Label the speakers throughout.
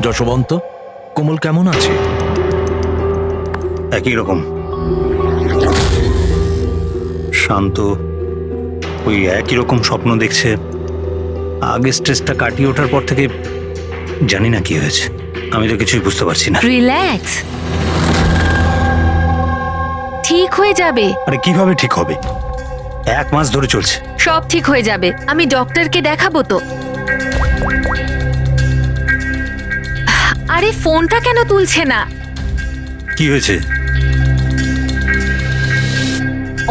Speaker 1: যশবন্ত, কোমল কেমন আছে?
Speaker 2: একই রকম শান্ত, ওই একই রকম স্বপ্ন দেখছে। আগে স্ট্রেসটা কাটিয়ে ওঠার পর থেকে জানি না কি হয়েছে, আমি তো কিছুই বুঝতে পারছি না।
Speaker 3: রিল্যাক্স, ঠিক হয়ে যাবে।
Speaker 2: আরে কিভাবে ঠিক হবে? 1 মাস ধরে চলছে।
Speaker 3: সব ঠিক হয়ে যাবে, আমি ডক্টরকে দেখাবো তো। আরে ফোনটা কেন তুলছে না?
Speaker 2: কি হয়েছে?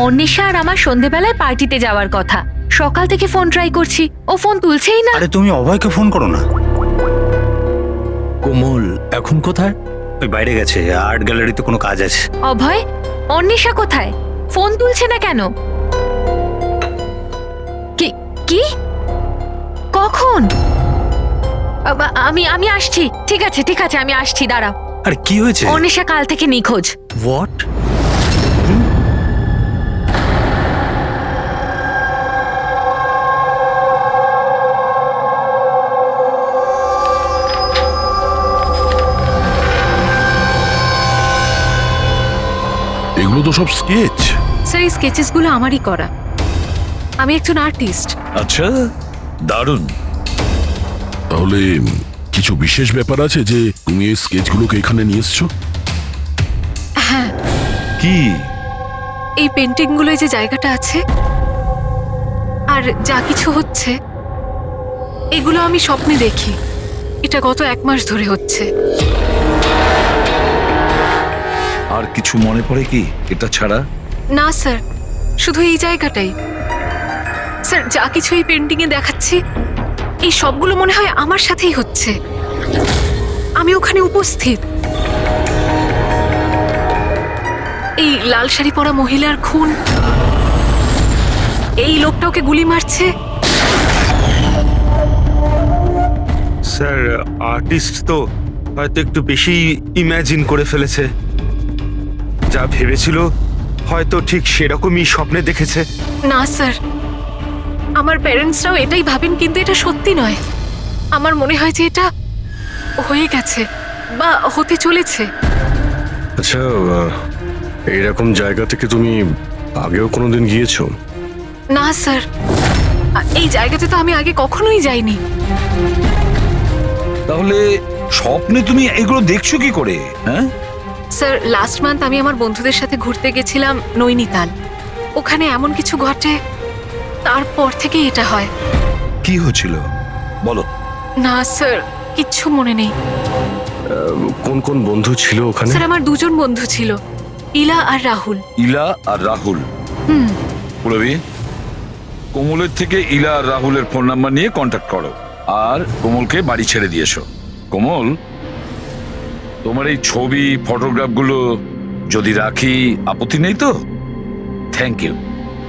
Speaker 3: অন্বেষা আর আমার সন্ধেবেলায় পার্টিতে যাওয়ার কথা, সকাল থেকে ফোন ট্রাই করছি, ও ফোন তুলছেই না।
Speaker 2: আরে তুমি অভয়কে ফোন করো না।
Speaker 1: কোমল এখন কোথায়?
Speaker 2: ওই বাইরে গেছে, আর্ট গ্যালারিতে কোনো কাজ আছে।
Speaker 3: অভয়, অন্বেষা কোথায়? ফোন তুলছে না কেন? কি কি কখন? আমি আমি আসছি। ঠিক আছে ঠিক আছে, আমি আসছি, দাঁড়াও।
Speaker 2: আরে কি হয়েছে?
Speaker 3: অন্বেষা কাল থেকে নিখোঁজ।
Speaker 1: হোয়াট?
Speaker 4: এগুলো তো সব স্কেচ।
Speaker 5: স্যার, এই স্কেচেসগুলো আমারই করা। আমি একজন আর্টিস্ট।
Speaker 4: আচ্ছা, দারুণ। তাহলে কিছু বিশেষ ব্যাপার আছে যে তুমি এই স্কেচগুলোকে এখানে নিয়ে এসছো?
Speaker 5: হ্যাঁ,
Speaker 4: কি?
Speaker 5: এই পেন্টিংগুলোয় যে জায়গাটা আছে আর যা কিছু হচ্ছে, এগুলো আমি স্বপ্নে দেখি। এটা গত 1 মাস ধরে হচ্ছে।
Speaker 6: আর কিছু মনে পড়ে কি এটা ছাড়া?
Speaker 5: না স্যার, শুধু এই জায়গাটাই। স্যার, যা কিছু এই পেন্টিংয়ে দেখাচ্ছি, এই সবগুলো মনে হয় আমার সাথেই হচ্ছে। আমি ওখানে উপস্থিত। এই লাল শাড়ি পরা মহিলার খুন, এই লোকটা ওকে গুলি মারছে।
Speaker 7: স্যার, আর্টিস্ট তো হয়তো একটু বেশি ইমাজিন করে ফেলেছে। যা ভেবেছিল হয়তো ঠিক সেরকমই স্বপ্নে দেখেছে।
Speaker 5: না স্যার, আমার প্যারেন্টসরাও এটাই ভাবেন, কিন্তু এটা সত্যি নয়। আমার মনে হয় যে এটা হয়ে গেছে বা হতে চলেছে।
Speaker 8: আচ্ছা, এইরকম জায়গা থেকে তুমি আগেও কোনোদিন গিয়েছো?
Speaker 5: না স্যার, এই জায়গাতে তো আমি আগে কখনোই যাইনি।
Speaker 6: তাহলে স্বপ্নে তুমি এগুলো দেখছো কি করে? হ্যাঁ
Speaker 5: স্যার, লাস্ট মান্থ আমি আমার বন্ধুদের সাথে ঘুরতে গেছিলাম নৈনিতাল। ওখানে এমন কিছু ঘটে, তারপর থেকে এটা হয়।
Speaker 6: কি হয়েছিল বলো?
Speaker 5: না স্যার, কিচ্ছু মনে নেই।
Speaker 8: কোন কোন বন্ধু ছিল ওখানে?
Speaker 5: স্যার, আমার 2 জন বন্ধু ছিল, ইলা আর রাহুল।
Speaker 6: ইলা আর রাহুল? পুরবি, কোমলের থেকে ইলা আর রাহুলের ফোন নাম্বার নিয়ে কন্ট্যাক্ট করো আর কোমলকে বাড়ি ছেড়ে দিয়ে এসো। কোমল, তোমার এই ছবি ফটোগ্রাফগুলো যদি রাখি আপত্তি নেই তো? Thank you.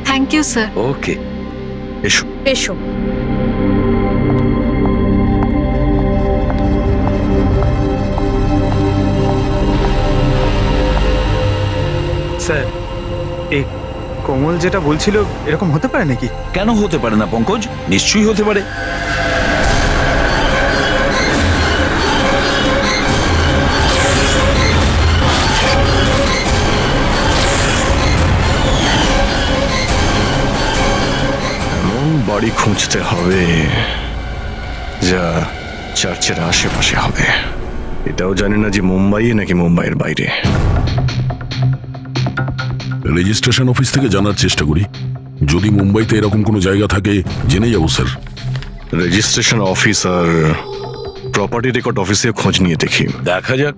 Speaker 5: Thank you sir.
Speaker 6: Okay, এসো।
Speaker 3: এসো।
Speaker 7: স্যার, এই কোমল যেটা বলছিল এরকম হতে পারে নাকি?
Speaker 6: কেন হতে পারে না পঙ্কজ? নিশ্চয়ই হতে পারে।
Speaker 8: এমন বাড়ি খুঁজতে হবে যা চার্চের আশেপাশে হবে। এটাও জানি না যে মুম্বাইয়ে নাকি মুম্বাইয়ের বাইরে।
Speaker 4: রেজিস্ট্রেশন অফিস থেকে জানার চেষ্টা করি, যদি মুম্বাইতে এরকম কোনো জায়গা থাকে জেনে যাবো স্যার।
Speaker 8: রেজিস্ট্রেশন অফিস আর প্রপার্টি রেকর্ড অফিসে খোঁজ নিয়ে দেখি।
Speaker 6: দেখা যাক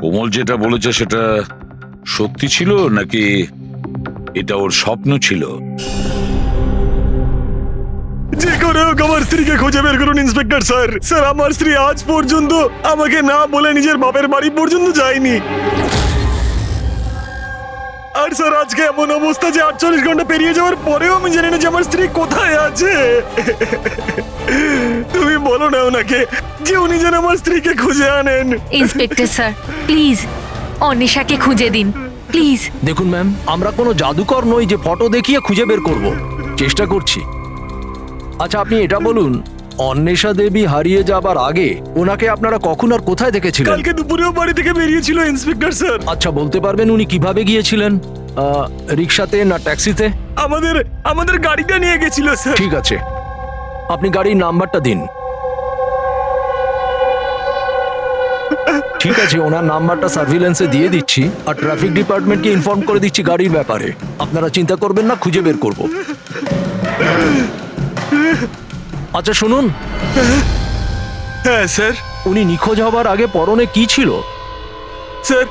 Speaker 6: কোমল যেটা বলেছে সেটা সত্যি ছিল নাকি এটা ওর স্বপ্ন ছিল।
Speaker 8: যে করে হোক আমার স্ত্রীকে খুঁজে বের করুন ইন্সপেক্টর স্যার। স্যার আমার স্ত্রী আজ পর্যন্ত আমাকে না বলে নিজের বাপের বাড়ি পর্যন্ত যায়নি। আর স্যার আজকে এমন অবস্থা যে 48 ঘন্টা পেরিয়ে যাওয়ার পরেও আমি জানি না যে আমার স্ত্রী কোথায় আছে। তুমি বলো না ওনাকে যে উনি যেন আমার স্ত্রীকে খুঁজে আনেন।
Speaker 3: ইন্সপেক্টর স্যার প্লিজ অন্বেষাকে খুঁজে দিন প্লিজ।
Speaker 1: দেখুন ম্যাম, আমরা কোনো জাদুকর নই যে ফটো দেখিয়ে খুঁজে বের করব। চেষ্টা করছি। আচ্ছা আপনি এটা বলুন, অন্বেষা দেবী হারিয়ে যাবার আগে ওনাকে আপনারা কখন আর কোথায় দেখেছিলেন?
Speaker 8: কালকে দুপুরেও বাড়ি থেকে বেরিয়েছিল ইন্সপেক্টর স্যার।
Speaker 1: আচ্ছা বলতে পারবেন উনি কিভাবে গিয়েছিলেন? রিক্সাতে না ট্যাক্সিতে?
Speaker 8: আমাদের গাড়িটা নিয়ে গেছিল স্যার।
Speaker 1: ঠিক আছে, আপনি গাড়ির নাম্বারটা দিন। ঠিক আছে, ওনার নাম্বারটা সার্ভিলেন্সে দিয়ে দিচ্ছি আর ট্রাফিক ডিপার্টমেন্টকে ইনফর্ম করে দিচ্ছি গাড়ির ব্যাপারে। আপনারা চিন্তা করবেন না, খুঁজে বের করব। আচ্ছা শুনুন,
Speaker 8: হ্যাঁ স্যার।
Speaker 1: উনি নিখোঁজ হবার আগে পরনে কি ছিল?
Speaker 8: স্যার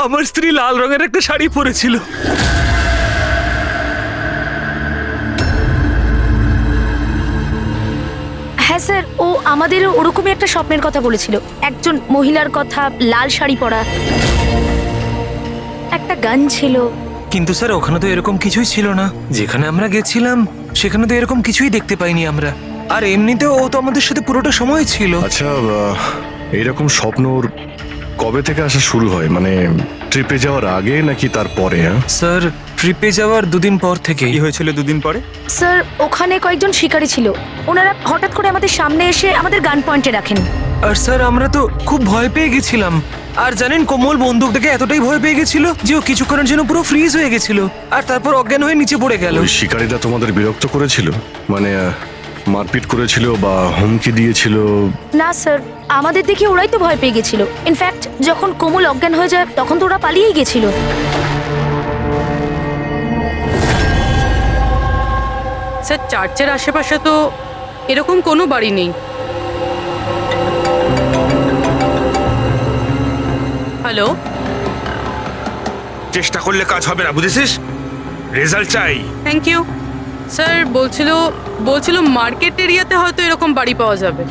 Speaker 8: আমার স্ত্রী লাল রঙের একটা শাড়ি পরেছিল।
Speaker 9: হ্যাঁ স্যার, ও আমাদের ওরকমই একটা স্বপ্নের কথা বলেছিল। একজন মহিলার কথা, লাল শাড়ি পরা, একটা গান ছিল।
Speaker 7: কিন্তু স্যার ওখানে তো এরকম কিছুই ছিল না। যেখানে আমরা গেছিলাম সেখানে তো এরকম কিছুই দেখতে পাইনি আমরা। আর এমনিতেও ও তো আমাদের সাথে পুরোটা সময় ছিল।
Speaker 8: আচ্ছা এইরকম স্বপ্ন ওর কবে থেকে আসা শুরু হয়? মানে ট্রিপে যাওয়ার আগে নাকি তারপরে?
Speaker 7: স্যার ট্রিপে যাওয়ার দুদিন পর থেকে। কি হয়েছিল দুদিন পরে?
Speaker 9: স্যার ওখানে কয়েকজন শিকারী ছিল, ওনারা হঠাৎ করে আমাদের সামনে এসে আমাদের গান পয়েন্টে রাখেন।
Speaker 7: আর স্যার আমরা তো খুব ভয় পেয়ে গেছিলাম। আর জানেন কোমল বন্দুকটাকে এতটাই ভয় পেয়ে গেছিল যে ও কিছুক্ষণের জন্য পুরো ফ্রিজ হয়ে গেছিল আর তারপর অজ্ঞান হয়ে নিচে পড়ে গেল।
Speaker 8: ওই শিকারীরা তোমাদের বিরক্ত করেছিল? মানে মারপিট করেছিল বা হুমকি দিয়েছিল?
Speaker 9: না স্যার, আমাদের দেখে ওরাই তো ভয় পেয়ে গেছিল। ইনফ্যাক্ট যখন কোমল অজ্ঞান হয়ে যায় তখন তো ওরা পালিয়েই গেছিল।
Speaker 10: স্যার চার্চের আশেপাশে তো এরকম কোনো বাড়ি নেই। হ্যালো,
Speaker 11: চেষ্টা করলে কাজ হবে না, বুঝেছিস? রেজাল্ট চাই।
Speaker 10: Thank you. স্যার বলছিল মার্কেট এরিয়াতে হয়তো এরকম বাড়ি পাওয়া যাবে।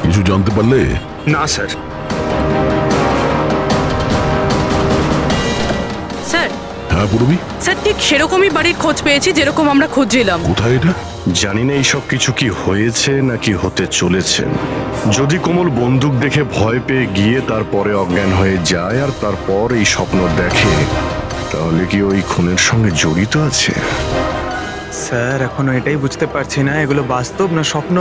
Speaker 4: কিছু জানতে পারলে?
Speaker 11: না স্যার।
Speaker 10: স্যার
Speaker 4: হ্যাঁ পূরবী,
Speaker 10: স্যার ঠিক সেরকমই বাড়ির খোঁজ পেয়েছি যেরকম আমরা খুঁজছিলাম।
Speaker 4: কোথায় এটা?
Speaker 8: জানি না এইসব কিছু কি হয়েছে নাকি হতে চলেছে। যদি কোমল বন্দুক দেখে ভয় পেয়ে গিয়ে তারপরে অজ্ঞান হয়ে যায় আর তারপর এই স্বপ্ন দেখে, তাহলে কি ওই খুনের সঙ্গে জড়িত আছে?
Speaker 7: স্যার এখনো এটাই বুঝতে পারছি না এগুলো বাস্তব না স্বপ্ন।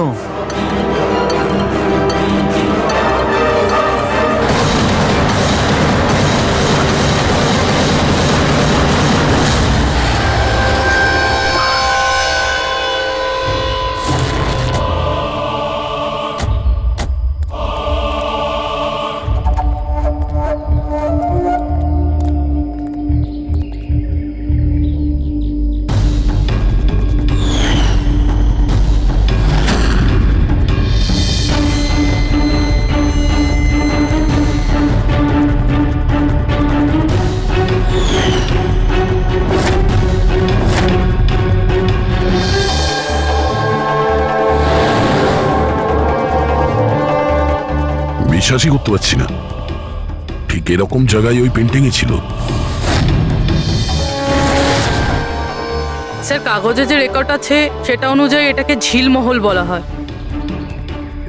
Speaker 4: বিশ্বাসই করতে পারছি না, ঠিক এরকম জায়গায় ওই পেন্টিংই ছিল।
Speaker 10: স্যার কাগজে যে রেকর্ড আছে সেটা অনুযায়ী এটাকে ঝিলমহল বলা হয়।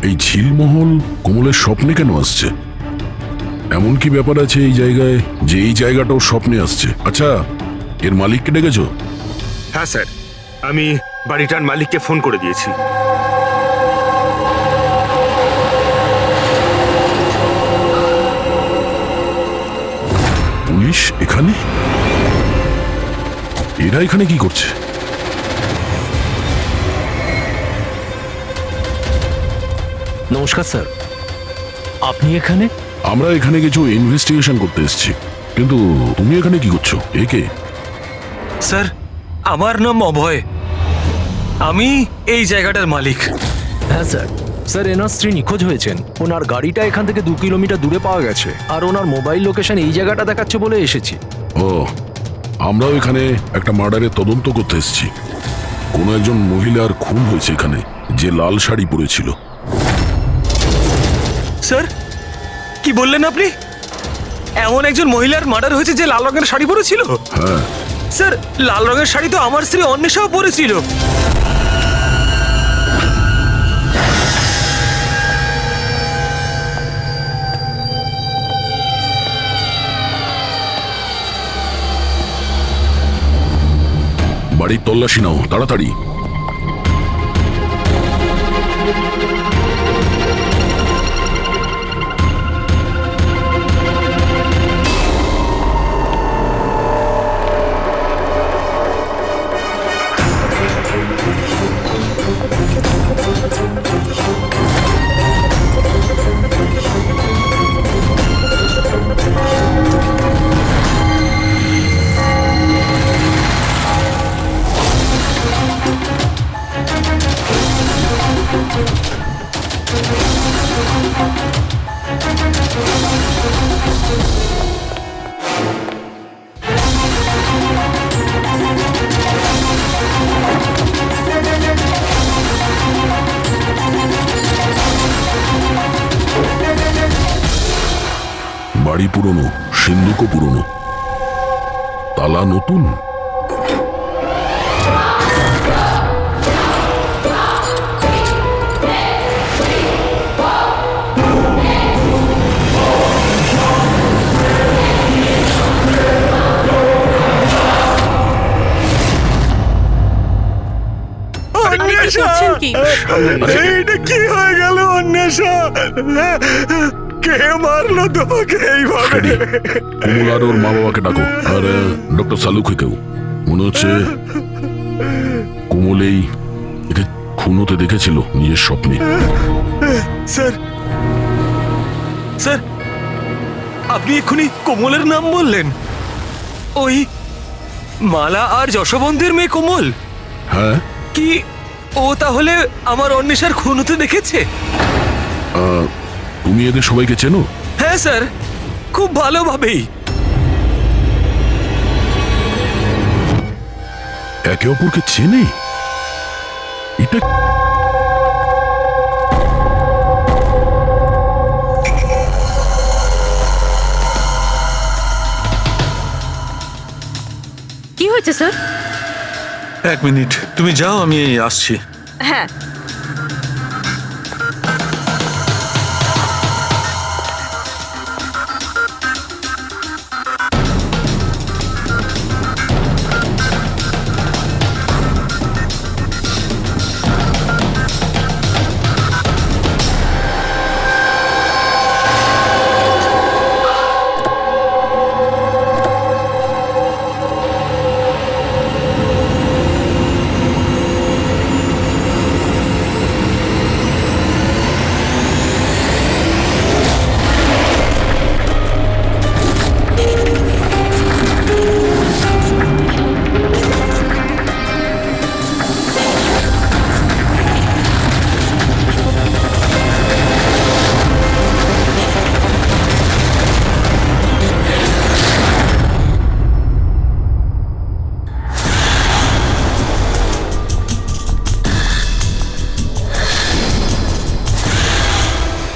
Speaker 4: এই ঝিলমহল কোমলের স্বপ্নে কেন আসছে? এমন কি ব্যাপার আছে এই জায়গায় যে এই জায়গাটাও স্বপ্নে আসছে? আচ্ছা এর মালিককে ডেকেছো?
Speaker 11: হ্যাঁ স্যার, আমি বাড়িটার মালিককে ফোন করে দিয়েছি।
Speaker 4: পুলিশ এখানে? এরা এখানে কি করছে?
Speaker 1: নমস্কার স্যার, আপনি এখানে?
Speaker 4: আমরা এখানে কিছু ইনভেস্টিগেশন করতে এসেছি, কিন্তু তুমি এখানে কি করছো? একে
Speaker 7: স্যার, আমার নাম অভয়। আমি এই জায়গাটার মালিক।
Speaker 1: হ্যাঁ স্যার। স্যার, এনার স্ত্রী নিখোঁজ হয়েছেন। ওনার গাড়িটা এখান থেকে 2 কিলোমিটার দূরে পাওয়া গেছে, আর ওনার মোবাইল লোকেশন এই জায়গাটা দেখাচ্ছে বলে এসেছি।
Speaker 4: ও, আমরাও এখানে একটা মার্ডারের তদন্ত করতে এসেছি। কোনো একজন মহিলার খুন হয়েছে এখানে, যে লাল শাড়ি পরেছিল।
Speaker 7: স্যার, কি বললেন আপনি? এমন একজন মহিলার মার্ডার হয়েছে যে লাল রঙের শাড়ি পরেছিল?
Speaker 4: হ্যাঁ,
Speaker 7: স্যার, লাল রঙের শাড়ি তো আমার স্ত্রী অন্বেষাও পরেছিল।
Speaker 4: বাড়ির তল্লাশি নাও তাড়াতাড়ি। বাড়ি পুরনো, সিন্ধুকও পুরনো, তালা নতুন।
Speaker 10: করছেন কি?
Speaker 8: এইটা কি হয়ে গেল অন্বেষা? কে মারলো তোমাকে এইভাবে?
Speaker 4: কমল আর ওর মা বাবাকে ডাকো, আর ডক্টর সালুকেও। মনে হচ্ছে কোমল একে খুন হতে দেখেছিল নিজের স্বপ্নে।
Speaker 7: স্যার, স্যার, আপনি এক্ষুনি কোমলের নাম বললেন? ওই মালা আর যশবন্তের মেয়ে কোমল?
Speaker 4: হ্যাঁ।
Speaker 7: কি ও তাহলে আমার অন্বেষার খুন হতে দেখেছে?
Speaker 4: তুমি এদের সবাইকে চেনো?
Speaker 7: হ্যাঁ স্যার, খুব ভালোভাবেই।
Speaker 4: একে অপরকে চেনে? এটা
Speaker 10: কি হয়েছে স্যার?
Speaker 11: 1 মিনিট, তুমি যাও, আমি আসছি।
Speaker 10: হ্যাঁ।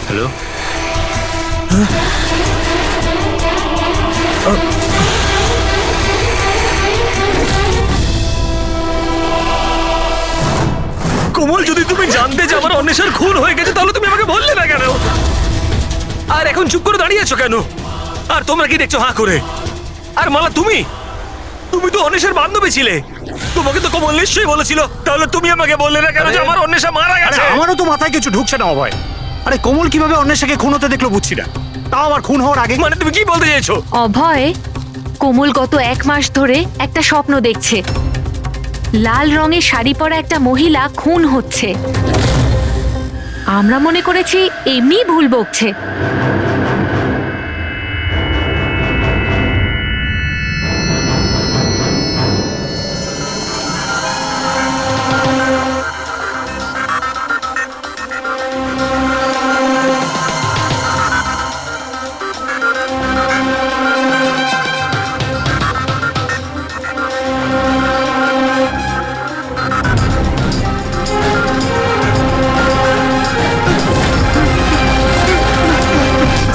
Speaker 2: হ্যালো,
Speaker 7: কোমল, যদি তুমি জানতে যে আমার অন্বেষার খুন হয়ে গেছে তাহলে তুমি আমাকে বললে না কেন? আর এখন চুপ করে দাঁড়িয়ে আছো কেন? আর তোমরা কি দেখছো হাঁ করে? আর মালা, তুমি তো অন্বেষার বান্ধবী ছিলে। তোমাকে তো কোমল নিশ্চয়ই বলেছিল, তাহলে তুমি আমাকে বললে না কেন যে আমার অন্বেষা মারা গেছে?
Speaker 2: আমারও তো মাথায় কিছু ঢুকছে না অভয়। আরে কোমল কিভাবে অন্বেষাকে খুন হতে দেখলো বুঝছি না, তাও আবার খুন হওয়ার আগে।
Speaker 7: মানে তুমি কি বলতে চাইছো?
Speaker 3: অভয়, কোমল গত 1 মাস ধরে একটা স্বপ্ন দেখছে। লাল রঙের শাড়ি পরা একটা মহিলা খুন হচ্ছে। আমরা মনে করেছি এমনিই ভুল বকছে।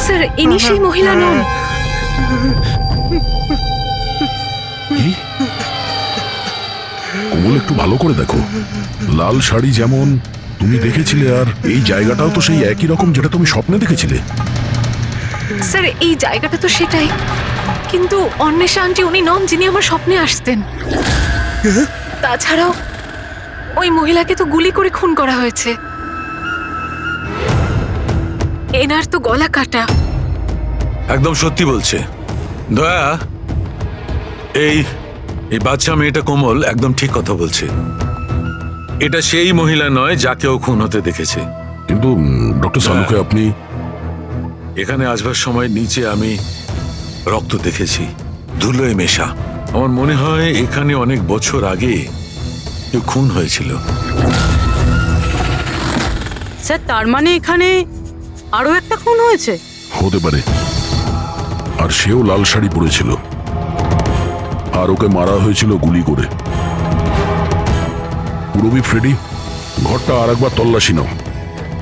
Speaker 5: স্যার ইনি সেই মহিলা নন।
Speaker 4: কি কোমল, একটু ভালো করে দেখো। লাল শাড়ি যেমন তুমি দেখেছিলে, আর এই জায়গাটাও তো সেই একই রকম যেটা তুমি স্বপ্নে দেখেছিলে।
Speaker 5: স্যার এই জায়গাটা তো সেটাই, কিন্তু অন্বেষা আন্টি উনি নন যিনি আমার স্বপ্নে আসতেন। তাছাড়াও ওই মহিলাকে তো গুলি করে খুন করা হয়েছে। এনার তো গলা কাটা।
Speaker 12: একদম সত্যি বলছে দয়া। এই এই বাচ্চা মেয়েটা কোমল একদম ঠিক কথা বলছে। এটা সেই মহিলা নয় যাকে ও খুন হতে দেখেছে।
Speaker 4: কিন্তু ডক্টর সালুকে আপনি
Speaker 12: এখানে আসবার সময় নিচে আমি রক্ত দেখেছি, ধুলোয় মেশা। আমার মনে হয় এখানে অনেক বছর আগে কেউ খুন হয়েছিল।
Speaker 10: স্যার তার মানে এখানে আরো একটা খুন হয়েছে?
Speaker 4: হতে পারে, আর সেও লাল শাড়ি পরেছিল, আর ওকে মারা হয়েছিল গুলি করে। পুরবি ফ্রেডি, ঘরটা আর একবার তল্লাশি নাও।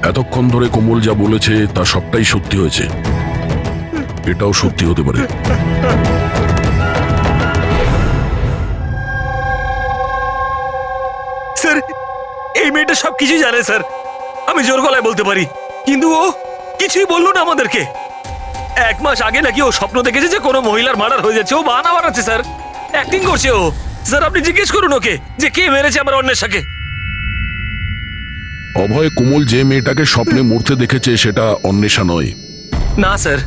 Speaker 4: এতক্ষণ ধরে কোমল যা বলেছে তা সবটাই সত্যি হয়েছে, এটাও সত্যি হতে পারে।
Speaker 7: স্যার এই মেয়েটা সবকিছু জানে স্যার, আমি জোর গলায় বলতে পারি, কিন্তু ও কিছুই বললো না আমাদেরকে। 1 মাস আগে নাকি ও স্বপ্ন দেখেছে যে কোনো মহিলার মার্ডার হয়ে যাচ্ছে। ও বাহানা বানাচ্ছে স্যার, অ্যাক্টিং করছে ও। স্যার আপনি জিজ্ঞেস করুন ওকে যে কে মেরেছে আমার অন্বেষাকে।
Speaker 4: অভয়, কোমল যে মেয়েটাকে স্বপ্নে মরতে দেখেছে সেটা অন্বেষা নয়।
Speaker 7: না স্যার,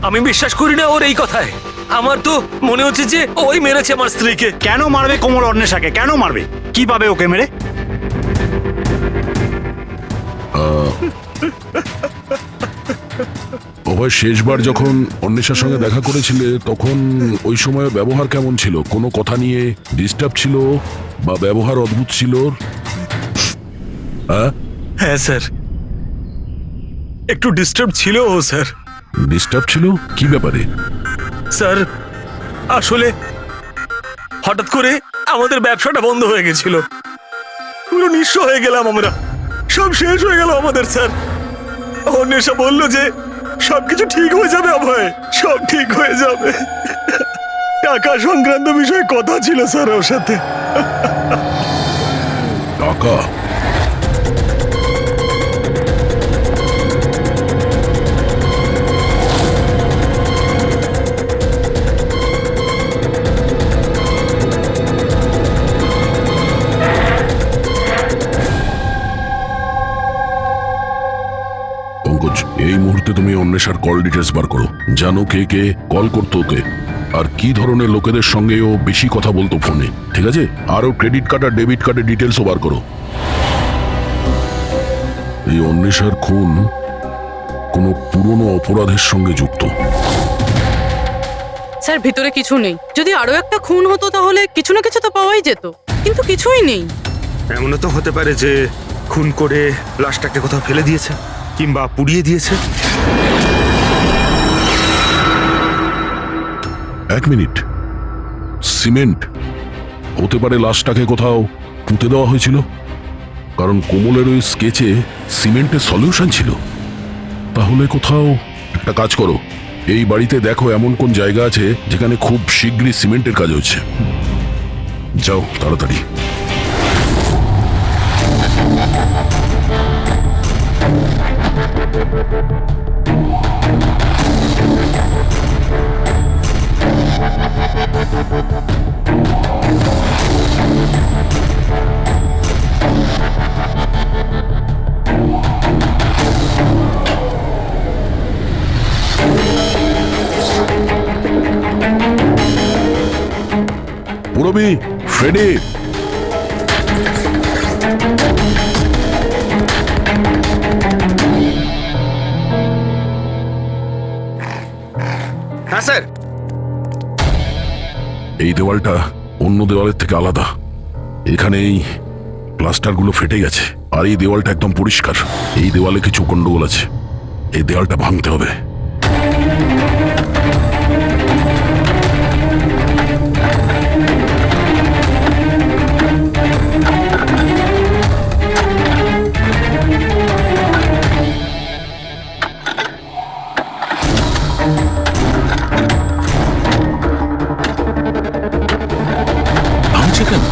Speaker 7: আমি বিশ্বাস করি না ওর এই কথায়। আমার তো মনে হচ্ছে যে ওই মেরেছে আমার স্ত্রীকে।
Speaker 2: কেন মারবে কোমল অন্বেষাকে? কেন মারবে? কি পাবে ওকে মেরে?
Speaker 4: অভয়, শেষবার যখন অন্বেষার সঙ্গে দেখা করেছিলে তখন ওই সময় ব্যবহার কেমন ছিল? কোনো কথা নিয়ে ডিস্টার্ব ছিল বা ব্যবহার অদ্ভুত ছিল?
Speaker 7: হ্যাঁ স্যার, একটু ডিস্টার্ব ছিল ও স্যার।
Speaker 4: ডিস্টার্ব ছিল? কি ব্যাপারে?
Speaker 7: স্যার আসলে হঠাৎ করে আমাদের ব্যবসাটা বন্ধ হয়ে গেছিল, পুরো নিঃস্ব হয়ে গেলাম আমরা, সব শেষ হয়ে গেল আমাদের। স্যার অন্বেষা বলল যে সবকিছু ঠিক হয়ে যাবে অভয়, সব ঠিক হয়ে যাবে। টাকা সংক্রান্ত বিষয়ে কথা ছিল স্যার ওর সাথে।
Speaker 4: টাকা? পঙ্কজ, এই মুহূর্তে তুমি অন্বেষার কল ডিটেলস বার করো। জানো কে কে কল করতো ওকে, আর কি ধরনের লোকেদের সঙ্গে ও বেশি কথা বলতো ফোনে, ঠিক আছে? আর ও ক্রেডিট কার্ড আর ডেবিট কার্ডের ডিটেলসও বার করো। এই অন্বেষার খুন কোনো পুরনো অপরাধের সঙ্গে যুক্ত।
Speaker 10: স্যার ভিতরে কিছু নেই। যদি আরো একটা খুন হতো তাহলে কিছু না কিছু তো পাওয়াই যেত, কিন্তু কিছুই নেই।
Speaker 11: এমনও তো হতে পারে যে খুন করে লাশটাকে কোথাও ফেলে দিয়েছে কিংবা পুড়িয়ে দিয়েছে।
Speaker 4: 1 মিনিট, সিমেন্ট হতে পারে লাশটাকে কোথাও পুঁতে দেওয়া হয়েছিল, কারণ কোমলের ওই স্কেচে সিমেন্টের সলিউশন ছিল। তাহলে কোথাও একটা কাজ করো, এই বাড়িতে দেখো এমন কোন জায়গা আছে যেখানে খুব শীঘ্রই সিমেন্টের কাজ হচ্ছে। যাও তাড়াতাড়ি। পুরবি, ফ্রেডি,
Speaker 11: হ্যাঁ স্যার।
Speaker 4: এই দেওয়ালটা অন্য দেওয়ালের থেকে আলাদা। এখানে এই প্লাস্টারগুলো ফেটে গেছে, আর এই দেওয়ালটা একদম পরিষ্কার। এই দেওয়ালে কিছু গন্ডগোল আছে, এই দেওয়ালটা ভাঙতে হবে।
Speaker 12: ভাঙছে কেন?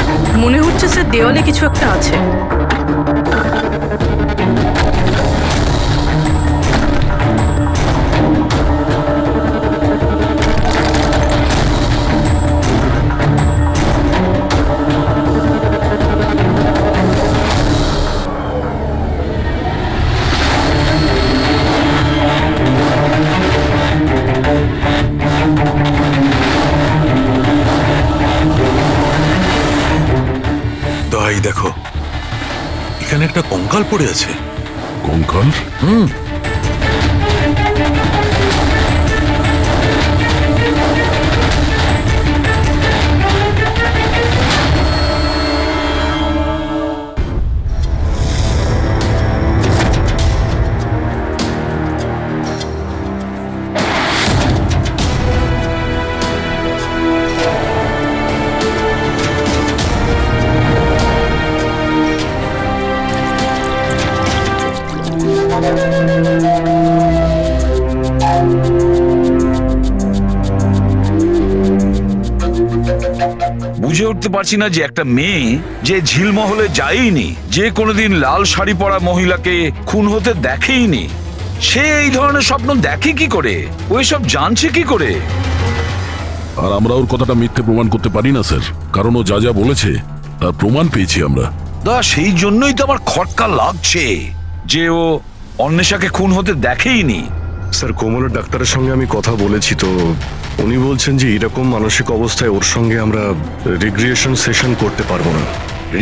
Speaker 10: মনে হচ্ছে স্যার দেওয়ালে কিছু একটা আছে।
Speaker 12: দয়াই দেখো, এখানে একটা কঙ্কাল পড়ে আছে।
Speaker 4: কঙ্কাল?
Speaker 6: বুঝে উঠতে পারছি না যে একটা মেয়ে যে ঝিলমহলে যায়নি, যে কোনোদিন লাল শাড়ি পরা মহিলাকে খুন হতে দেখেইনি, সে এই ধরনের স্বপ্ন দেখে কি করে? ওই সব জানছে কি করে?
Speaker 4: আর আমরা ওর কথাটা মিথ্যে প্রমাণ করতে পারি না স্যার, কারণ ও যা যা বলেছে তার প্রমাণ পেয়েছি আমরা।
Speaker 6: সেই জন্যই তো আমার খটকা লাগছে যে ও অন্বেষাকে খুন হতে দেখেইনি।
Speaker 8: স্যার, কোমলের ডাক্তারের সঙ্গে আমি কথা বলেছি, তো উনি বলছেন যে এরকম মানসিক অবস্থায় ওর সঙ্গে আমরা রিগ্রেশন সেশন করতে পারবো না।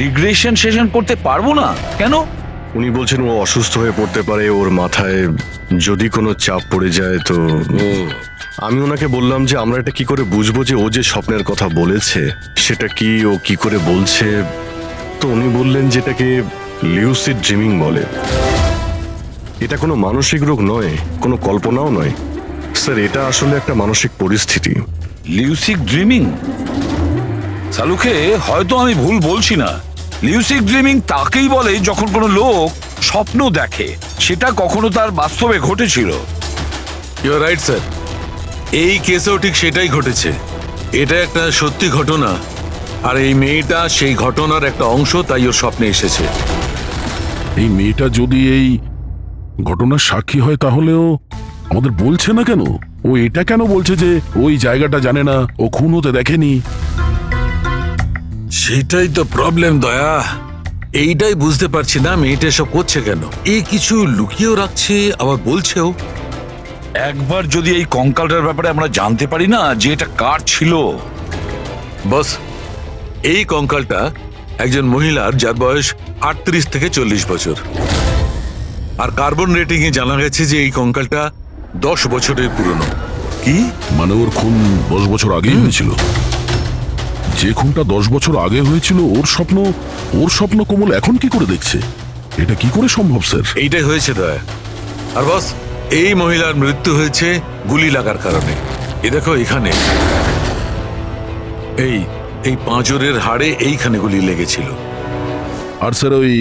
Speaker 6: রিগ্রেশন সেশন করতে পারবো না কেন?
Speaker 8: উনি বলছেন ও অসুস্থ হয়ে পড়তে পারে, ওর মাথায় যদি কোনো চাপ পড়ে যায় তো। আমি ওনাকে বললাম যে আমরা এটা কি করে বুঝবো যে ও যে স্বপ্নের কথা বলেছে সেটা কি, ও কি করে বলছে। তো উনি বললেন যেটাকে লিউসিড ড্রিমিং বলে। এটা কোনো মানসিক রোগ নয়, কোনো কল্পনাও নয় স্যার, এটা আসলে একটা মানসিক পরিস্থিতি।
Speaker 6: লিউসিড ড্রিমিং? সালুকে হয়তো আমি ভুল বলছি না। লিউসিড ড্রিমিং তাকেই বলে যখন কোনো লোক স্বপ্ন দেখে, সেটা কখনো তার বাস্তবে ঘটেছিল।
Speaker 12: ইউ আর রাইট স্যার, এই কেসেও ঠিক সেটাই ঘটেছে। এটা একটা সত্যি ঘটনা, আর এই মেয়েটা সেই ঘটনার একটা অংশ, তাই ওর স্বপ্নে এসেছে।
Speaker 4: এই মেয়েটা যদি এই ঘটনার সাক্ষী হয় তাহলেও আমাদের বলছে না কেন? ও এটা কেন বলছে যে ওই জায়গাটা জানে না, ও খুন হতে দেখেনি?
Speaker 12: সেটাই তো প্রবলেম দয়া, এইটাই বুঝতে পারছি না মেয়েটা সব করছে কেন। এই কিছু লুকিয়েও রাখছে, আবার বলছেও।
Speaker 6: একবার যদি এই কঙ্কালটার ব্যাপারে আমরা জানতে পারি না যে এটা কার ছিল।
Speaker 12: বস, এই কঙ্কালটা একজন মহিলার, যার বয়স 38 থেকে 40 বছর। আর কার্বন রেটিং এ জানা গেছে যে এই কঙ্কালটা 10 বছরের পুরনো।
Speaker 6: কি
Speaker 4: মানে ওর খুন 10 বছর আগেই হয়েছিল? যে খুনটা 10 বছর আগে হয়েছিল ওর স্বপ্ন কোমল এখন কি করে দেখছে? এটা কি করে সম্ভব স্যার?
Speaker 12: এইটাই হয়েছে দয়া। আর বস, এই মহিলার মৃত্যু হয়েছে গুলি লাগার কারণে। এ দেখো এখানে, এই পাঁজরের হাড়ে এইখানে গুলি লেগেছিল।
Speaker 4: আর স্যার ওই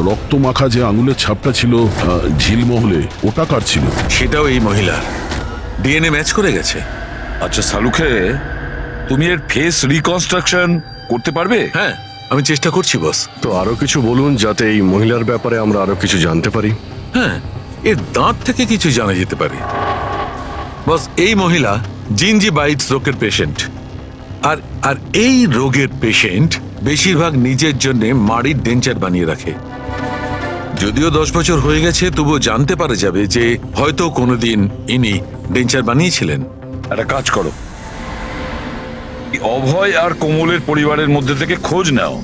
Speaker 4: রক্ত মাখা যে আঙুলের ছাপটা ছিল ঝিলমহলে, ওটা কার ছিল?
Speaker 12: সেটাও এই মহিলার। ডিএনএ ম্যাচ করে গেছে।
Speaker 6: আচ্ছা সালুকে, তুমি এর ফেস রিকনস্ট্রাকশন করতে পারবে?
Speaker 12: হ্যাঁ, আমি চেষ্টা করছি বস।
Speaker 8: তো আরো কিছু বলুন যাতে এই মহিলার ব্যাপারে আমরা আরো কিছু জানতে পারি।
Speaker 12: হ্যাঁ, এর দাঁত থেকে কিছু জানা যেতে পারে। বস, এই মহিলা জিঞ্জিভাইটিস রোগের পেশেন্ট। আর এই রোগের পেশেন্ট বেশিরভাগ নিজের জন্য মাড়ির ডেঞ্চার বানিয়ে রাখে। যদিও 10 বছর হয়ে গেছে, তবুও জানতে পারা যাবে যে হয়তো কোনোদিন ইনি ডেঞ্চার বানিয়েছিলেন।
Speaker 6: একটা কাজ করো, অভয় আর কোমলের পরিবারের মধ্যে থেকে খোঁজ নাও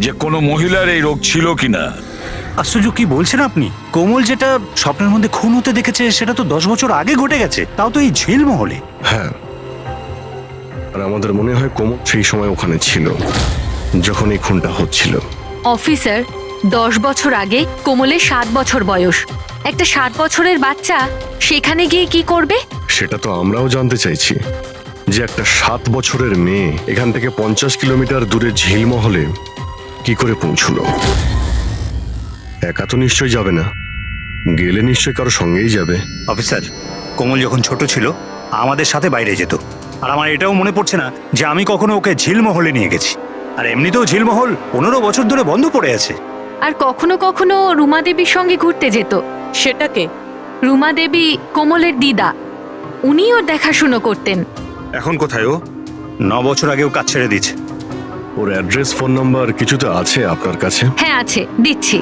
Speaker 6: যে কোনো মহিলার এই রোগ ছিল কিনা।
Speaker 2: আশ্চর্য, কি বলছেন আপনি? কোমল যেটা স্বপ্নের মধ্যে খুন হতে দেখেছে সেটা তো 10 বছর আগে ঘটে গেছে, তাও তো এই ঝিলমহলে।
Speaker 8: হ্যাঁ, আর আমাদের মনে হয় কোমল সেই সময় ওখানে ছিল যখন এই খুনটা হচ্ছিল।
Speaker 3: অফিসার, 10 বছর আগে কোমলের 7 বছর বয়স। একটা 7 বছরের বাচ্চা সেখানে গিয়ে কি করবে?
Speaker 8: সেটা তো আমরাও জানতে চাইছি, যে একটা 7 বছরের মেয়ে এখান থেকে 50 কিলোমিটার দূরে ঝিলমহলে কি করে পৌঁছলো। একা তো নিশ্চয়ই যাবে না, গেলে নিশ্চয়ই কারো সঙ্গেই যাবে।
Speaker 2: অফিসার, কোমল যখন ছোট ছিল আমাদের সাথে বাইরে যেত, আর আমার এটাও মনে পড়ছে না যে আমি কখনো ওকে ঝিলমহলে নিয়ে গেছি। আর এমনিতেও ঝিলমহল 15 বছর ধরে বন্ধ পড়ে আছে।
Speaker 3: আর কখনো কখনো রুমা দেবীর সঙ্গে ঘুরতে যেত।
Speaker 10: সেটাকে
Speaker 3: রুমা দেবী কোমলের দিদা, উনিও দেখাশুনো করতেন।
Speaker 11: এখন কোথায় ও?
Speaker 2: 9 বছর আগেও কাজ ছেড়ে দিয়েছে।
Speaker 8: ওর অ্যাড্রেস, ফোন নাম্বার কিছু তো আছে আপনার কাছে?
Speaker 3: হ্যাঁ আছে, দিচ্ছি।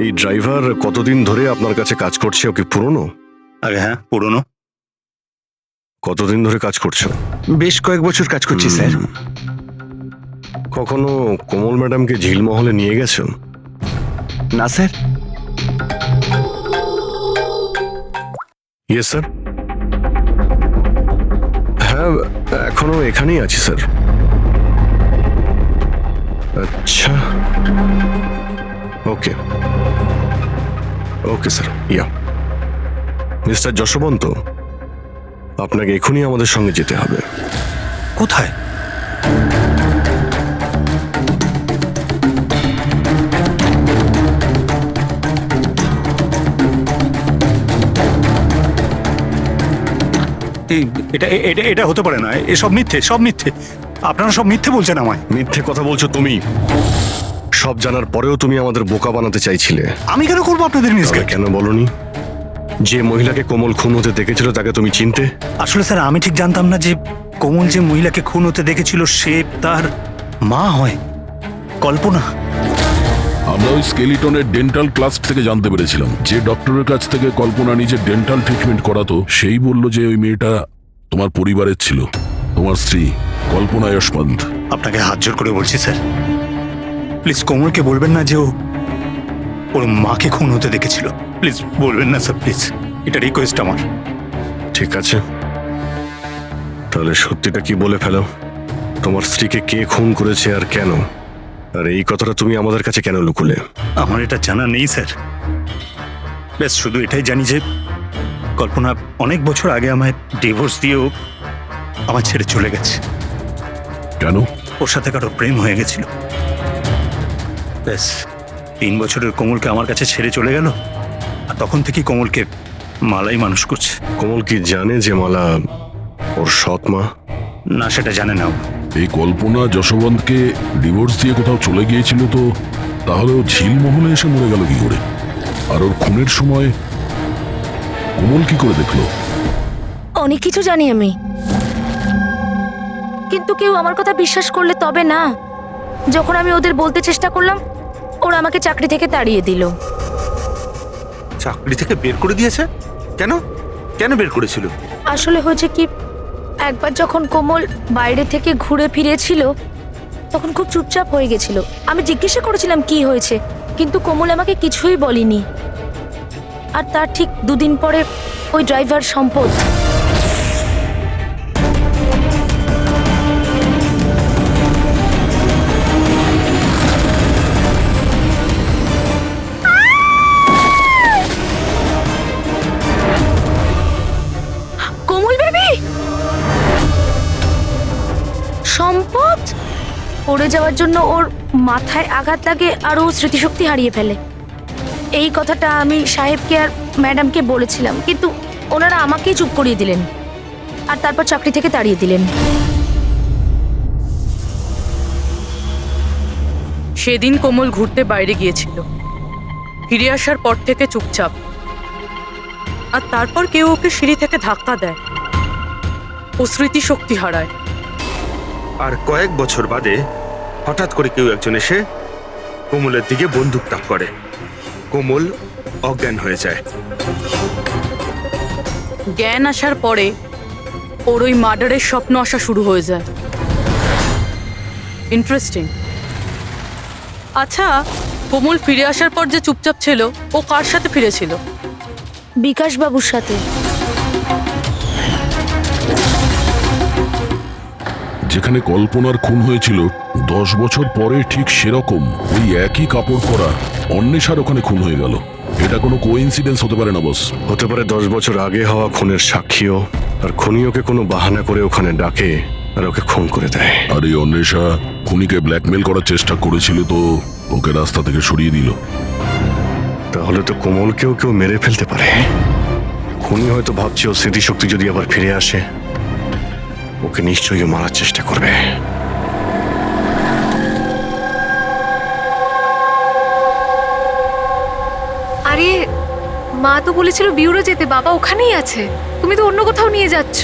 Speaker 8: এই ড্রাইভার কতদিন ধরে আপনার কাছে কাজ করছে? ও কি পুরনো?
Speaker 2: আরে হ্যাঁ, পুরনো।
Speaker 8: কতদিন ধরে কাজ করছো?
Speaker 11: বেশ কয়েক বছর কাজ করছি স্যার।
Speaker 8: কখনো কোমল ম্যাডামকে ঝিলমহলে নিয়ে গেছো?
Speaker 11: না স্যার।
Speaker 8: Yes sir. হ্যাঁ, এখনো এখানেই আছি স্যার। আচ্ছা, ওকে ওকে স্যার। ইয়া, মিস্টার যশবন্ত, আপনাকে এখনই আমাদের সঙ্গে যেতে হবে।
Speaker 2: কোথায়? এটা এটা এটা হতে পারে না, এসব মিথ্যে, সব মিথ্যে। আপনারা সব মিথ্যে বলছেন আমায়।
Speaker 8: মিথ্যে কথা বলছো তুমি। সব জানার পরেও তুমি আমাদের বোকা বানাতে চাইছিলে।
Speaker 2: আমি কেন করবো আপনাদের মিসকে?
Speaker 8: তবে কেন বলনি যে মহিলাকে কোমল খুন হতে দেখেছিল তাকে তুমি চিনতে?
Speaker 2: আসলে স্যার, আমি ঠিক জানতাম না যে কোমল যে মহিলাকে খুন হতে দেখেছিল সে তার মা হয়, কল্পনা।
Speaker 4: আমরা ওই স্কেলিটনের ডেন্টাল ক্লাস থেকে জানতে পেরেছিলাম, যে ডক্টরের কাছ থেকে কল্পনা নিজের ডেন্টাল ট্রিটমেন্ট করাতো সেই বলল যে ওই মেয়েটা তোমার পরিবারের ছিল, তোমার স্ত্রী কল্পনা যশবন্ত।
Speaker 2: আপনাকে হাত জোর করে বলছি স্যার, প্লিজ কোমলকে বলবেন না যে ও ওর মাকে খুন হতে দেখেছিল। প্লিজ বলবেন না স্যার, প্লিজ, এটা রিকোয়েস্ট আমার।
Speaker 8: ঠিক আছে, তাহলে সত্যিটা কি বলে ফেলো। তোমার স্ত্রীকে কে খুন করেছে আর কেন? আর এই কথাটা তুমি আমাদের কাছে কেন লুকুলে?
Speaker 2: আমার এটা জানা নেই স্যার। ব্যাস শুধু এটাই জানি যে কল্পনা অনেক বছর আগে আমায় ডিভোর্স দিয়েও আমার ছেড়ে চলে গেছে।
Speaker 4: কেন?
Speaker 2: ওর সাথে কারো প্রেম হয়ে গেছিল। ব্যাস 3 বছরের কোমলকে আমার কাছে ছেড়ে চলে গেল, আর তখন থেকেই কোমলকে মালাই মানুষ করছে।
Speaker 8: কোমল কি জানে যে মালা ওর সৎ মা?
Speaker 2: না, সেটা জানে না ও।
Speaker 4: এই কল্পনা যশবন্তকে ডিভোর্স দিয়ে কোথাও চলে গিয়েছিল, তো তাহলে ও ঝিলমহলে এসে মরে গেল কি করে? আর ওর খুনের সময় কোমল কি করে দেখলো?
Speaker 9: অনেক কিছু জানি আমি, কিন্তু কেউ আমার কথা বিশ্বাস করলে তবে না। যখন আমি ওদের বলতে চেষ্টা করলাম, ওরা আমাকে চাকরি থেকে তাড়িয়ে দিল।
Speaker 11: চাকরি থেকে বের করে দিয়েছে? কেন কেন বের করেছিল?
Speaker 9: আসলে হয়েছে কি, একবার যখন কোমল বাইরে থেকে ঘুরে ফিরেছিল তখন খুব চুপচাপ হয়ে গেছিল। আমি জিজ্ঞাসা করেছিলাম কি হয়েছে, কিন্তু কোমল আমাকে কিছুই বলেনি। আর তার ঠিক 2 দিন পরে ওই ড্রাইভার সম্পদ সম্পদ পড়ে যাওয়ার জন্য ওর মাথায় আঘাত লাগে আর ও স্মৃতিশক্তি হারিয়ে ফেলে। এই কথাটা আমি সাহেবকে আর ম্যাডামকে বলেছিলাম, কিন্তু ওনারা আমাকেই চুপ করিয়ে দিলেন আর তারপর চাকরি থেকে তাড়িয়ে দিলেন।
Speaker 10: সেদিন কোমল ঘুরতে বাইরে গিয়েছিল, ফিরে আসার পর থেকে চুপচাপ। আর তারপর কেউ ওকে সিঁড়ি থেকে ধাক্কা দেয়, ও স্মৃতিশক্তি হারায়।
Speaker 11: আর কয়েক বছর বাদে হঠাৎ করে কেউ একজন এসে কোমলের দিকে বন্দুক তাক করে। কোমল অজ্ঞান হয়ে যায়।
Speaker 10: জ্ঞান আসার পরে ওর ওই মার্ডারের স্বপ্ন আসা শুরু হয়ে যায়। ইন্টারেস্টিং। আচ্ছা, কোমল ফিরে আসার পর যে চুপচাপ ছিল, ও কার সাথে ফিরেছিল?
Speaker 9: বিকাশ বাবুর সাথে।
Speaker 4: যেখানে কল্পনার খুন হয়েছিল 10 বছর পরে ঠিক সেরকম ওই একই কাপড় পরা অন্বেষার ওখানে খুন হয়ে গেল। এটা কোনো কোইন্সিডেন্স হতে পারে না বস।
Speaker 8: হতে পারে 10 বছর আগে হওয়া খুনের সাক্ষীও, আর খুনি ওকে কোনো বাহানা করে ওখানে ডাকে আর ওকে খুন করে দেয়।
Speaker 4: আর এই অন্বেষা খুনিকে ব্ল্যাকমেল করার চেষ্টা করেছিল, তো ওকে রাস্তা থেকে সরিয়ে দিল।
Speaker 8: তাহলে তো কোমলকেও কেউ মেরে ফেলতে পারে। খুনি হয়তো ভাবছে ও স্মৃতিশক্তি যদি আবার ফিরে আসে, ওকে নিশ্চয়ই মারার চেষ্টা করবে।
Speaker 5: আরে মা তো বলেছিল বিউরো যেতে, বাবা ওখানেই আছে। তুমি তো অন্য কোথাও নিয়ে যাচ্ছ।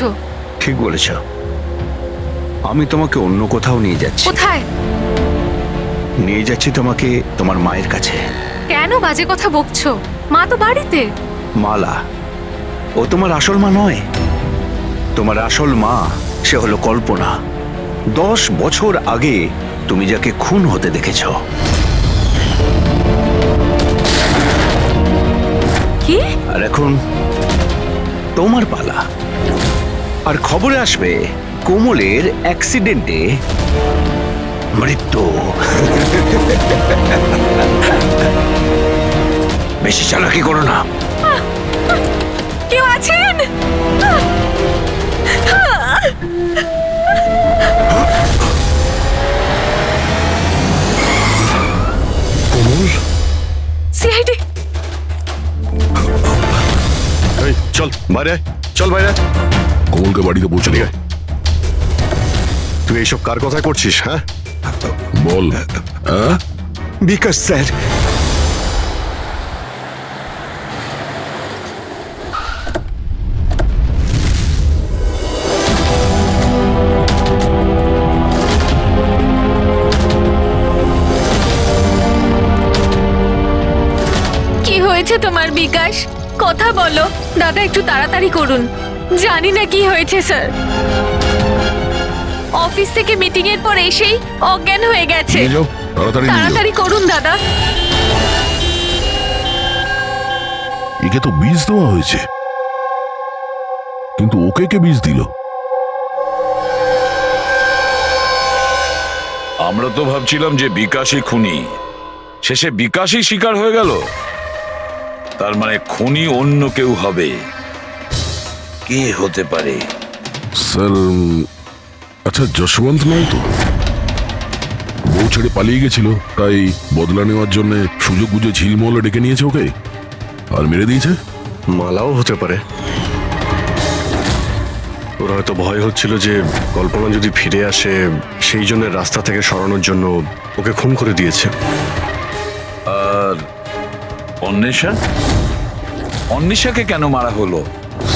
Speaker 2: ঠিক বলেছ, আমি তোমাকে অন্য কোথাও নিয়ে যাচ্ছি।
Speaker 5: কোথায়?
Speaker 2: নিয়ে যাচ্ছি তোমাকে তোমার মায়ের কাছে।
Speaker 5: কেন বাজে কথা বকছো? মা তো বাড়িতে।
Speaker 2: মালা, ও তোমার আসল মা নয়। তোমার আসল মা সে হলো কল্পনা। 10 বছর আগে তুমি যাকে খুন হতে দেখেছ।
Speaker 5: কি?
Speaker 2: আর এখন তোমার পালা। আর খবরে আসবে কোমলের অ্যাক্সিডেন্টে মৃত্যু। বেশি চালাকি করো না।
Speaker 5: কেউ আছেন?
Speaker 8: কোমল,
Speaker 5: সিআইডি।
Speaker 8: এই চল বাইরে আয়, চল বাইরে আয়।
Speaker 4: কোমলকে বাড়িতে পৌঁছে দিয়ে
Speaker 8: তুই এইসব কার কথায় করছিস? হ্যাঁ,
Speaker 4: বল। হ্যাঁ,
Speaker 2: বিকাশ স্যার।
Speaker 3: কি হয়েছে তোমার বিকাশ? কথা বলো দাদা, একটু তাড়াতাড়ি করুন। জানি না কি হয়েছে স্যার। অফিস থেকে মিটিং এর পর এসেই অজ্ঞান হয়ে গেছে।
Speaker 4: নিয়ে যাও, তাড়াতাড়ি নিয়ে যাও।
Speaker 3: তাড়াতাড়ি করুন দাদা।
Speaker 4: একে তো বীজ দেওয়া হয়েছে, কিন্তু ওকে কে বীজ দিল?
Speaker 6: আমরা তো ভাবছিলাম যে বিকাশই খুনি, শেষে বিকাশই শিকার হয়ে গেল। তার মানে খুনি অন্য কেউ হবে। কে হতে পারে?
Speaker 4: স্যার, আচ্ছা যশবন্ত নয় তো? বউ ছেড়ে পালিয়ে গেছিল, তাই বদলা নেওয়ার জন্য সুযোগ বুঝে ঝিলমহলে ডেকে নিয়েছে ওকে আর মেরে দিয়েছে।
Speaker 8: মালাও হতে পারে। ওর হয়তো ভয় হচ্ছিল যে কল্পনা যদি ফিরে আসে, সেই জন্য রাস্তা থেকে সরানোর জন্য ওকে খুন করে দিয়েছে।
Speaker 6: আর অন্বেষা? অন্বেষাকে কেন মারা হলো?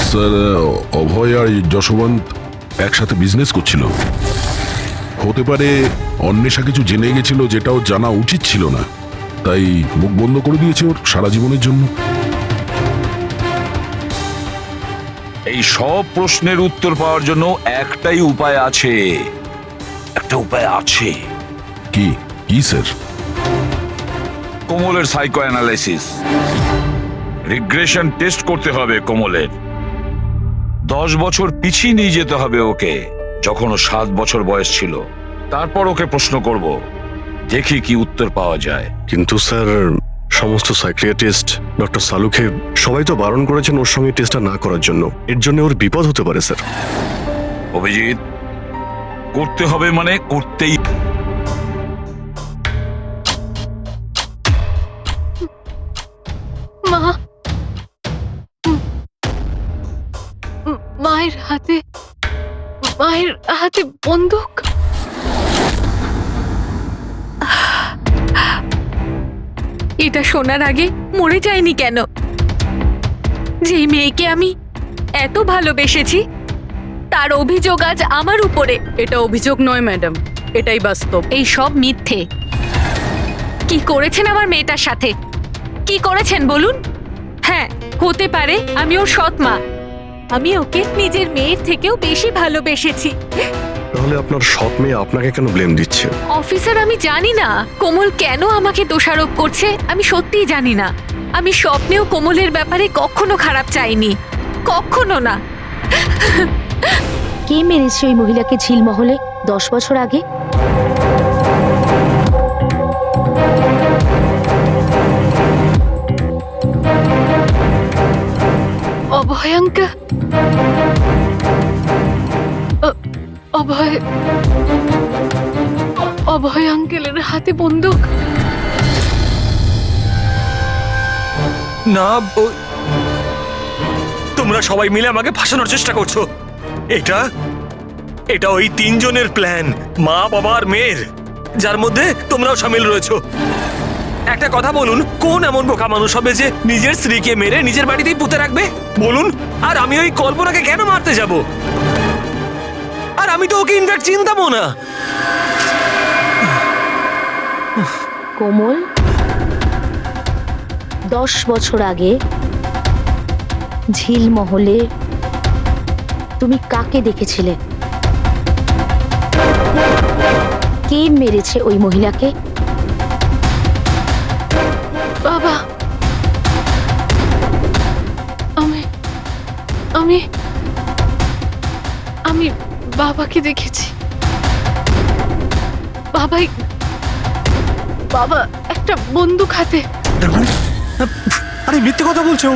Speaker 4: স্যার, অভয় আর যশবন্ত একসাথে বিজনেস করছিল। হতে পারে অন্বেষা কিছু জেনে গেছিল যেটা ওর জানা উচিত ছিল না, তাই মুখ বন্ধ করে দিয়েছে ওর সারা জীবনের জন্য।
Speaker 6: এই সব প্রশ্নের উত্তর পাওয়ার জন্য একটাই উপায় আছে। একটা উপায় আছে।
Speaker 4: কি কি স্যার?
Speaker 6: কোমলের সাইকো অ্যানালাইসিস, রিগ্রেশন টেস্ট করতে হবে কোমলের। 10 বছর পিছিয়ে নিয়ে যেতে হবে ওকে, যখন ও 7 বছর বয়স ছিল। তারপর ওকে প্রশ্ন করব, দেখি কি উত্তর পাওয়া যায়।
Speaker 8: কিন্তু স্যার, সমস্ত সাইকিয়াট্রিস্ট, ডক্টর সালুকে সবাই তো বারণ করেছেন ওর সঙ্গে টেস্টটা না করার জন্য। এর জন্য ওর বিপদ হতে পারে স্যার।
Speaker 6: অভিজিৎ, করতে হবে মানে করতেই।
Speaker 5: মা, মায়ের হাতে বন্দুক।
Speaker 3: এটা শোনার আগে মরে যায়নি কেন? যেই মেয়েকে আমি এত ভালোবেসেছি, তার অভিযোগ আজ আমার উপরে।
Speaker 10: এটা অভিযোগ নয় ম্যাডাম, এটাই বাস্তব।
Speaker 3: এই সব মিথ্যে। কি করেছেন আমার মেয়েটার সাথে? কি করেছেন বলুন? হ্যাঁ, হতে পারে আমি ওর সৎ মা, আমি ওকে নিজের মেয়ের থেকেও বেশি ভালোবেসেছি।
Speaker 8: তাহলে আপনার সৎ মেয়ে আপনাকে কেন ব্লেম দিচ্ছে?
Speaker 3: অফিসার, আমি জানি না কোমল কেন আমাকে দোষারোপ করছে। আমি সত্যিই জানি না। আমি স্বপ্নেও কোমলের ব্যাপারে কখনো খারাপ চাইনি, কখনো না।
Speaker 9: কে মেরেছে ওই মহিলাকে ঝিলমহলে 10 বছর আগে?
Speaker 5: অভয়াঙ্কা, অভয় আঙ্কেলের হাতে বন্দুক।
Speaker 7: না, তোমরা সবাই মিলে আমাকে ফাঁসানোর চেষ্টা করছো। এটা এটা ওই 3 জনের প্ল্যান, মা, বাবা আর মেয়ের, যার মধ্যে তোমরাও সামিল রয়েছো। একটা কথা বলুন, কোন এমন বোকা মানুষ হবে যে নিজের স্ত্রীকে মেরে নিজের বাড়িতেই পুঁতে রাখবে বলুন? আর আমি ওই কল্পনাকে কেন মারতে যাব? আর আমি তো ওকে ইনফ্যাক্ট চিনতামও না।
Speaker 9: কোমল 10 বছর আগে ঝিলমহলে তুমি কাকে দেখেছিলে? কে মেরেছে ওই মহিলাকে?
Speaker 5: বাবা, আমি আমি বাবাকে দেখেছি। বাবা একটা বন্দুক হাতে।
Speaker 2: আরে মিথ্যে কথা বলছো।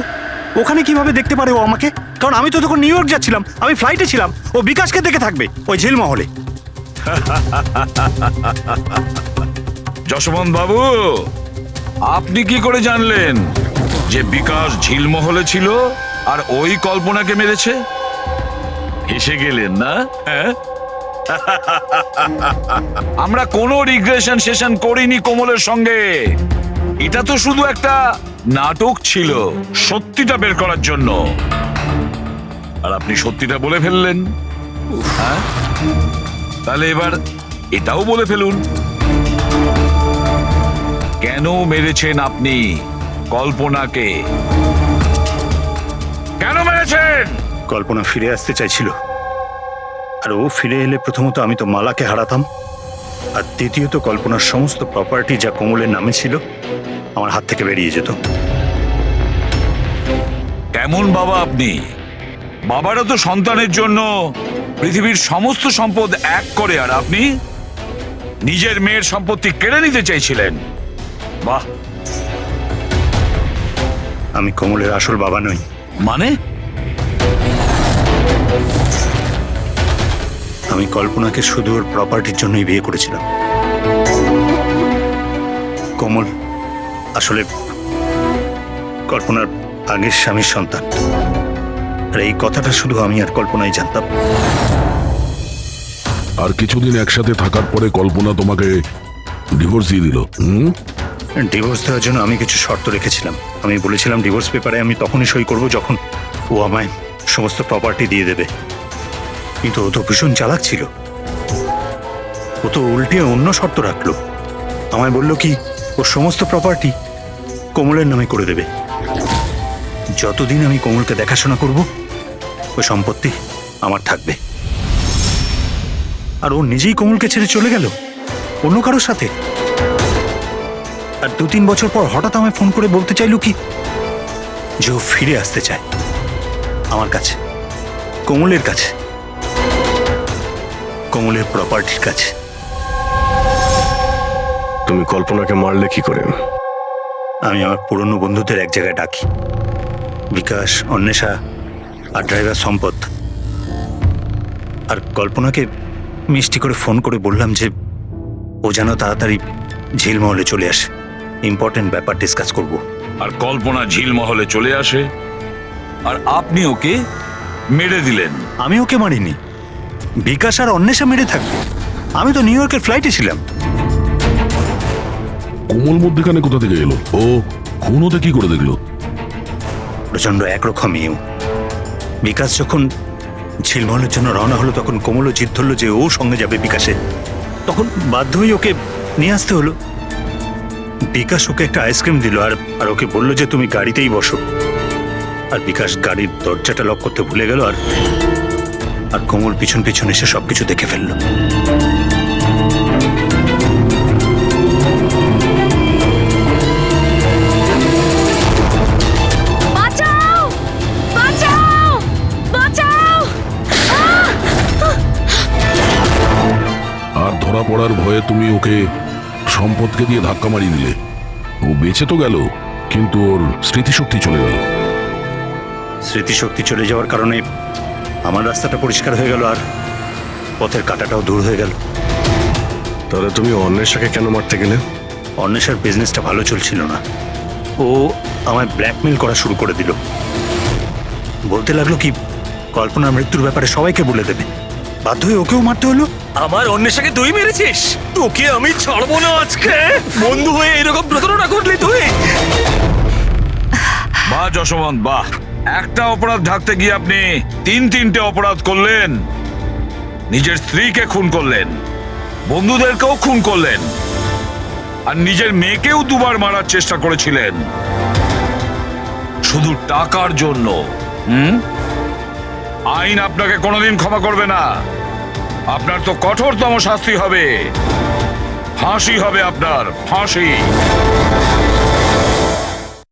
Speaker 2: ওখানে কিভাবে দেখতে পারে ও আমাকে? কারণ আমি তো তখন নিউ ইয়র্ক যাচ্ছিলাম, আমি ফ্লাইটে ছিলাম। ও বিকাশকে দেখে থাকবে ওই ঝিলমহলে।
Speaker 6: যশবন্ত বাবু, আপনি কি করে জানলেন যে বিকাশ ঝিলমহলে ছিল আর ওই কল্পনাকে মেরেছে? হেসে গেলেন না? হ্যাঁ, আমরা কোনো রিগ্রেশন সেশন করিনি কোমলের সঙ্গে। এটা তো শুধু একটা নাটক ছিল সত্যিটা বের করার জন্য। আর আপনি সত্যিটা বলে ফেললেন। হ্যাঁ, তাহলে এবার এটাও বলে ফেলুন, কেন মেরেছেন আপনি কল্পনাকে? কেন মেরেছেন?
Speaker 2: কল্পনা ফিরে আসতে চাইছিল, আর ও ফিরে এলে প্রথমত আমি তো মালাকে হারাতাম, আর দ্বিতীয়ত কল্পনার সমস্ত প্রপার্টি যা কোমলের নামে ছিল আমার হাত থেকে বেরিয়ে যেত।
Speaker 6: কেমন বাবা আপনি? বাবারা তো সন্তানের জন্য পৃথিবীর সমস্ত সম্পদ এক করে, আর আপনি নিজের মেয়ের সম্পত্তি কেড়ে নিতে চাইছিলেন। বাহ!
Speaker 2: আমি কোমলের আসল বাবা নই।
Speaker 6: মানে?
Speaker 2: আমি কল্পনাকে শুধু ওর প্রপার্টির জন্যই বিয়ে করেছিলাম। কোমল আসলে কল্পনার আগের স্বামীর সন্তান, আর এই কথাটা শুধু আমি আর কল্পনাই জানতাম।
Speaker 4: আর কিছুদিন একসাথে থাকার পরে কল্পনা তোমাকে ডিভোর্স দিয়ে দিল।
Speaker 2: ডিভোর্স দেওয়ার জন্য আমি কিছু শর্ত রেখেছিলাম। আমি বলেছিলাম ডিভোর্স পেপারে আমি তখনই সই করব যখন ও আমায় সমস্ত প্রপার্টি দিয়ে দেবে। কিন্তু ও তো ভীষণ চালাক ছিল। ও তো উল্টে অন্য শর্ত রাখলো। আমায় বলল কি ও সমস্ত প্রপার্টি কোমলের নামে করে দেবে। যতদিন আমি কোমলকে দেখাশোনা করব ওই সম্পত্তি আমার থাকবে। আর ও নিজেই কোমলকে ছেড়ে চলে গেল অন্য কারোর সাথে। আর 2-3 বছর পর হঠাৎ আমায় ফোন করে বলতে চাইল কি যে ও ফিরে আসতে চায় আমার কাছে, কোমলের কাছে, কোমলের প্রপার্টির কাছে।
Speaker 8: তুমি কল্পনাকে মারলে কি করে?
Speaker 2: আমি আমার পুরনো বন্ধুদের এক জায়গায় ডাকি, বিকাশ, অন্বেষা আর ড্রাইভার সম্পদ। আর কল্পনাকে মিষ্টি করে ফোন করে বললাম যে ও যেন তাড়াতাড়ি ঝিলমহলে চলে আসে, ইম্পর্টেন্ট ব্যাপার ডিসকাস করব।
Speaker 6: আর কল্পনা ঝিলমহলে চলে আসে, আর আপনি ওকে মেরে দিলেন।
Speaker 2: আমি ওকে মারিনি, বিকাশ আর অন্বেষা মেরে থাকবে। আমি তো নিউ ইয়র্কের ফ্লাইটে ছিলাম।
Speaker 4: কোমল মধ্যখানে কোথা থেকে এলো? ও খুন হতে কি করে দেখলো?
Speaker 2: প্রচন্ড একরকম ইউ। বিকাশ যখন ঝিলমহলের জন্য রওনা হলো তখন কোমলও জিদ ধরলো যে ও সঙ্গে যাবে বিকাশে। তখন বাধ্য হয়ে ওকে নিয়ে আসতে হলো। বিকাশ ওকে একটা আইসক্রিম দিল আর ওকে বললো যে তুমি গাড়িতেই বসো। আর বিকাশ গাড়ির দরজাটা লক করতে ভুলে গেল, আর আর কোমল পিছন পিছন এসে সবকিছু দেখে ফেললো।
Speaker 9: বাঁচাও বাঁচাও বাঁচাও!
Speaker 4: আর ধরা পড়ার ভয়ে তুমি ওকে সম্পদকে দিয়ে ধাক্কা মারিয়ে দিলে। ও বেঁচে তো গেল, কিন্তু ওর স্মৃতিশক্তি চলে গেল।
Speaker 2: স্মৃতিশক্তি চলে যাওয়ার কারণে আমার রাস্তাটা পরিষ্কার হয়ে গেল, আর পথের কাঁটাটাও দূর হয়ে গেল।
Speaker 8: তাহলে তুমি অন্বেষাকে কেন মারতে গেলে?
Speaker 2: অন্বেষার বিজনেসটা ভালো চলছিল না, ও আমায় ব্ল্যাকমেল করা শুরু করে দিল। বলতে লাগলো কি কল্পনার মৃত্যুর ব্যাপারে সবাইকে বলে দেবে। বাধ্য হয়ে ওকেও মারতে হলো।
Speaker 7: আমার অন্বেষাকে তুই মেরেছিস? তোকে আমি ছাড়বো না আজকে। বন্ধু হয়ে এরকম প্রতারণা করলি তুই?
Speaker 6: বাহ যশবন্ত, বাহ! একটা অপরাধ ঢাকতে গিয়ে আপনি তিনটে অপরাধ করলেন। নিজের স্ত্রীকে খুন করলেন, বন্ধুদেরকেও খুন করলেন, আর নিজের মেয়েকেও দুবার মারার চেষ্টা করেছিলেন শুধু টাকার জন্য। আইন আপনাকে কোনোদিন ক্ষমা করবে না। আপনার তো কঠোরতম শাস্তি হবে, ফাঁসি হবে আপনার, ফাঁসি।